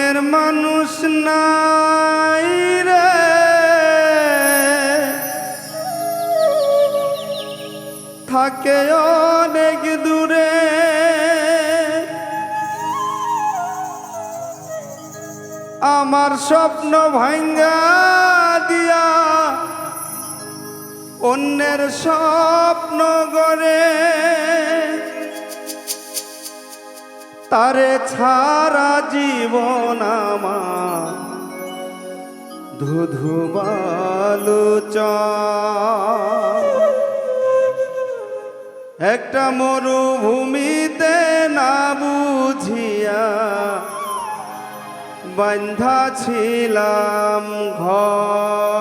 মনের মানুষ নাই রে, থাকে অনেক দূরে। আমার স্বপ্ন ভাঙ্গা দিয়া অন্যের স্বপ্ন গড়ে, তারে ছাড়া জীবন আমার ধুধু বালুচর। একটা মরুভূমিতে না বুঝিয়া বান্ধা ছিলাম ঘর।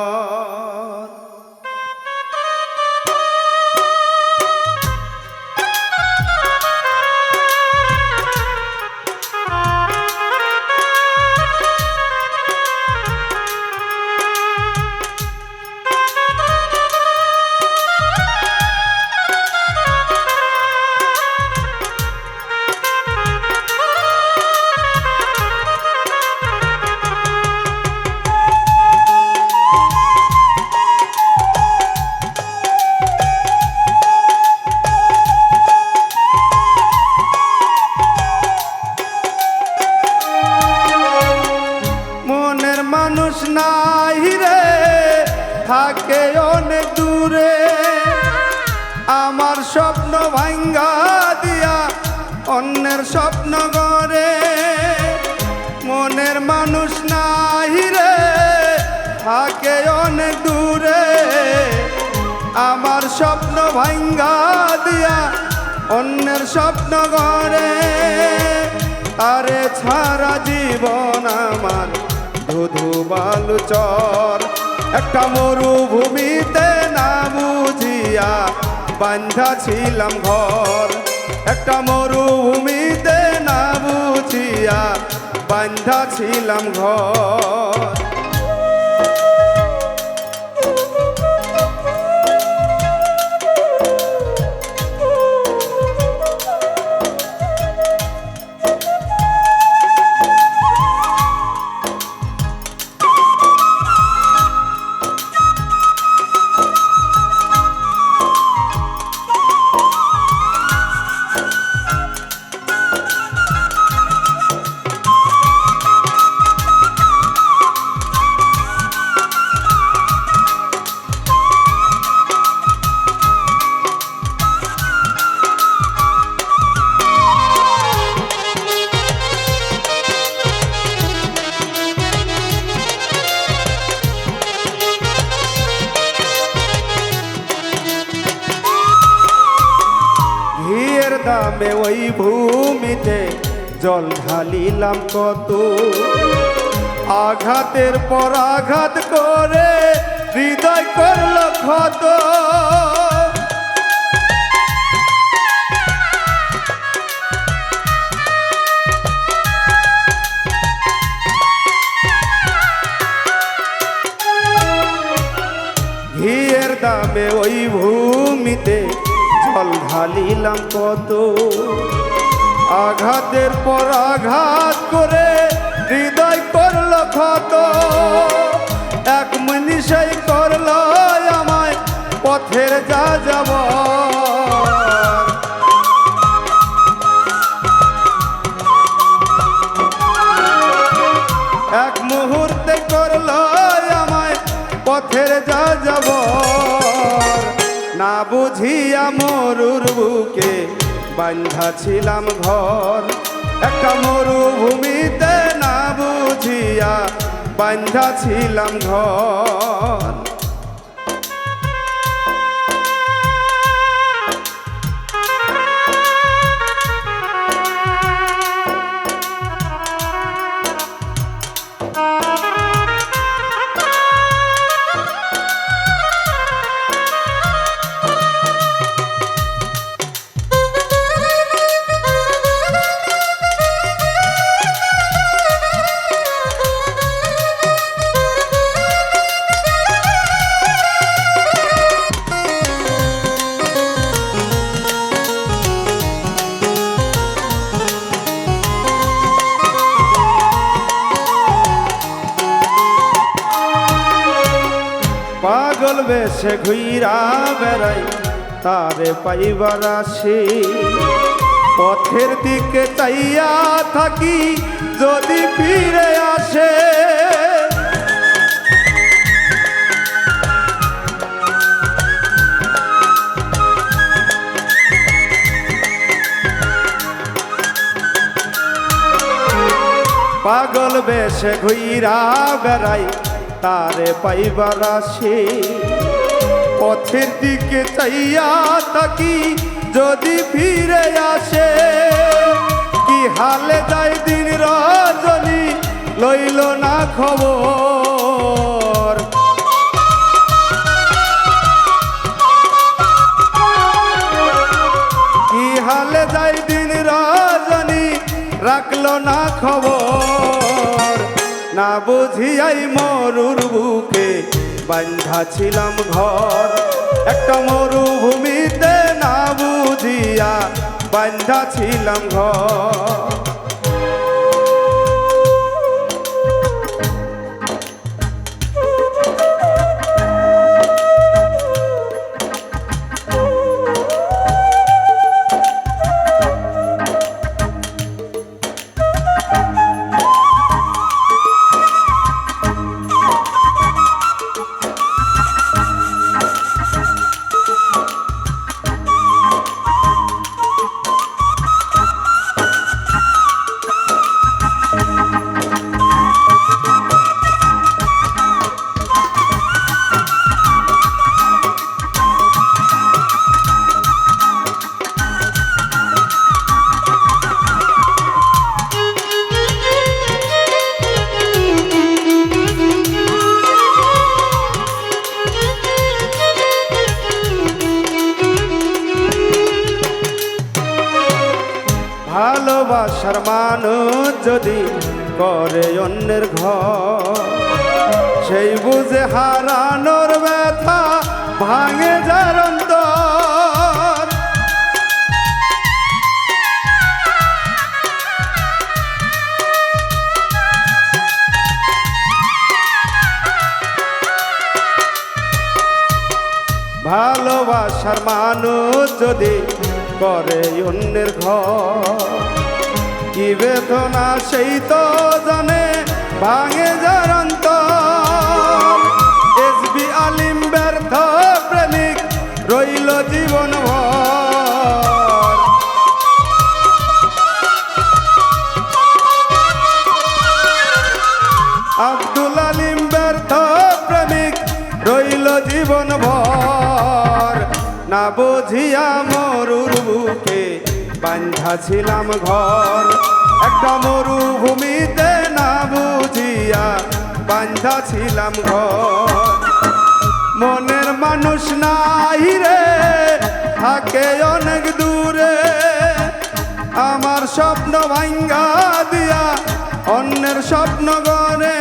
মানুষ নাই রে, থাকে অনেক দূরে। আমার স্বপ্ন ভাঙ্গা দিয়া অন্যের স্বপ্ন গড়ে, মনের মানুষ নাই রে, থাকে অনেক দূরে। আমার স্বপ্ন ভাঙ্গা দিয়া অন্যের স্বপ্ন গড়ে, তারে ছাড়া জীবন আমার ধুধু বালুচর। একটা মরুভূমিতে না বুঝিয়া বান্ধা ছিলাম ঘর। একটা মরুভূমিতে না বুঝিয়া বান্ধা ছিলাম ঘর। দামে ওই ভূমিতে জল ঢালিলাম কত, আঘাতের পর আঘাত করে হৃদয় করল ক্ষত। ঘিয়ের দামে ওই ভূমিতে জল ঢালিলাম কত, আঘাতের পর আঘাত করে হৃদয় করল ক্ষত। এক মনীষাই করল আমায় পথের যা যাব, এক মুহূর্তে করল আমায় পথের যা যাব। না বুঝিয়া মরুর বুকে বান্ধা ছিলাম ঘর। একটা মরুভূমিতে না বুঝিয়া বান্ধা ছিলাম ঘর। পাগল বেশে ঘুইরা বেড়াই তারে পাইবার আসি পথের দিকে চাইয়া থাকি যদি ফিরে আসে পাগল বেশে ঘুইরা বেড়াই তারে পাইবার আসি পথের দিকে চাইয়া থাকি যদি ফিরে আসে কি হালে যায় দিন রজনী লইল না খবর কি হালে যায় দিন রজনী রাখলো না খবর না বুঝিয়াই মরুর বুকে বান্ধা ছিলাম ঘর একটা মরুভূমিতে না বুঝিয়া বান্ধা ছিলাম ঘর ভালোবাসার মানুষ যদি করে অন্যের ঘর সেই বুঝে হারানোর ব্যথা ভাঙে যার অন্তর ভালোবাসার মানুষ যদি করে অন্যের ঘর কি বেদনা সেই তো জানে ভাঙে যার অন্তর এসবি আলিম ব্যর্থ প্রেমিক রইল জীবন ভর আব্দুল আলিম ব্যর্থ প্রেমিক রইল জীবন ভর না বুঝিয়া মরুর বুকে বান্ধা ছিলাম ঘর একটা মরুভূমিতে না বুঝিয়া বান্ধা ছিলাম ঘর মনের মানুষ নাই রে থাকে অনেক দূরে আমার স্বপ্ন ভাঙ্গা দিয়া অন্যের স্বপ্ন গড়ে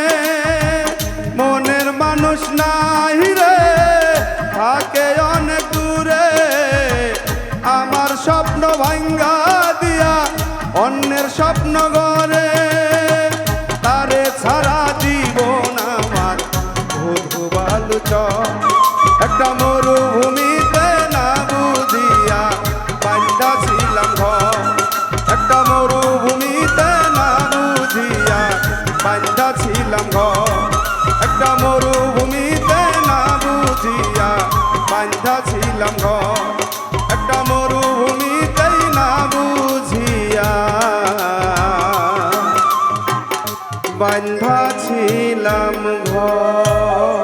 মনের মানুষ নাই রে থাকে অনেক দূরে আমার স্বপ্ন ভাঙ্গা দিয়া অন্যের স্বপ্ন গড়ে তারে ছাড়া জীবন আমার ধুধু বালু একটা মরুভূমিতে না বুঝিয়া বান্ধা ছিলাম ঘর একটা মরুভূমিতে না বুঝিয়া বান্ধা ছিলাম ঘর একটা মরুভূমিতে না বুঝিয়া বান্ধা ছিলাম ঘর একটা মরুভূমিতেই না বুঝিয়া বান্ধা ছিলাম ঘর।